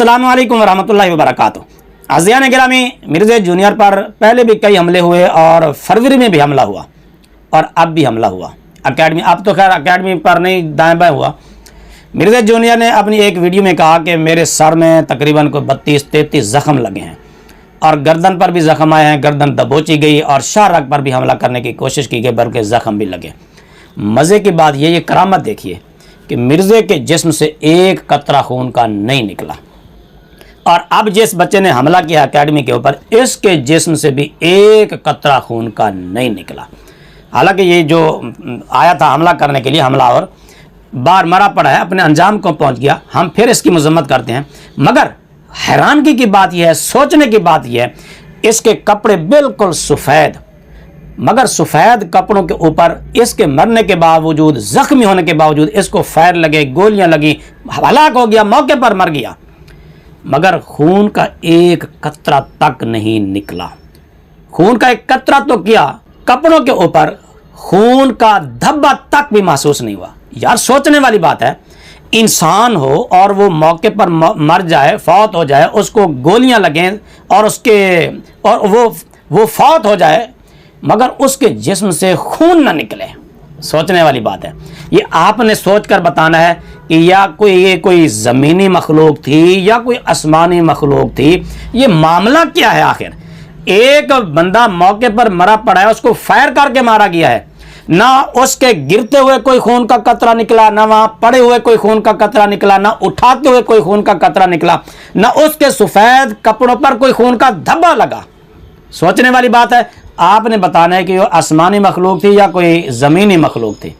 अस्सलाम वालेकुम वरहमतुल्लाहि वबरकातु। आज़ियान गिरामी, मिर्ज़ा जूनियर पर पहले भी कई हमले हुए और फरवरी में भी हमला हुआ और अब भी हमला हुआ। अकेडमी, अब तो खैर अकेडमी पर नहीं दाएँ बाएँ हुआ। मिर्ज़ा जूनियर ने अपनी एक वीडियो में कहा कि मेरे सर में तकरीबन को 32-33 ज़ख्म लगे हैं और गर्दन पर भी ज़ख्म आए हैं, गर्दन दबोची गई और शाहरग पर भी हमला करने की कोशिश की गई, बल्कि ज़ख्म भी लगे। मज़े की बात ये करामत देखिए कि मिर्ज़े के जिस्म से एक कतरा खून का नहीं निकला और अब जिस बच्चे ने हमला किया एकेडमी के ऊपर, इसके जिस्म से भी एक कतरा खून का नहीं निकला। हालांकि ये जो आया था हमला करने के लिए, हमलावर बार मरा पड़ा है, अपने अंजाम को पहुंच गया। हम फिर इसकी मजम्मत करते हैं, मगर हैरानगी की बात यह है, सोचने की बात यह है, इसके कपड़े बिल्कुल सफ़ेद, मगर सफ़ेद कपड़ों के ऊपर इसके मरने के बावजूद, ज़ख्मी होने के बावजूद इसको फायर लगे, गोलियां लगी, हलाक हो गया, मौके पर मर गया, मगर खून का एक कतरा तक नहीं निकला। खून का एक कतरा तो किया, कपड़ों के ऊपर खून का धब्बा तक भी महसूस नहीं हुआ। यार सोचने वाली बात है, इंसान हो और वो मौके पर मर जाए, फौत हो जाए, उसको गोलियां लगें और वो फौत हो जाए, मगर उसके जिस्म से खून ना निकले। सोचने वाली बात है। ये आपने सोच कर बताना है कि या ये कोई ज़मीनी मखलूक थी या कोई आसमानी मखलूक थी। ये मामला क्या है आखिर? एक बंदा मौके पर मरा पड़ा है, उसको फायर करके मारा गया है, ना उसके गिरते हुए कोई खून का कतरा निकला, ना वहां पड़े हुए कोई खून का कतरा निकला, ना उठाते हुए कोई खून का कतरा निकला, ना उसके सफ़ेद कपड़ों पर कोई खून का धब्बा लगा। सोचने वाली बात है। आपने बताना है कि वो आसमानी मखलूक थी या कोई ज़मीनी मखलूक थी।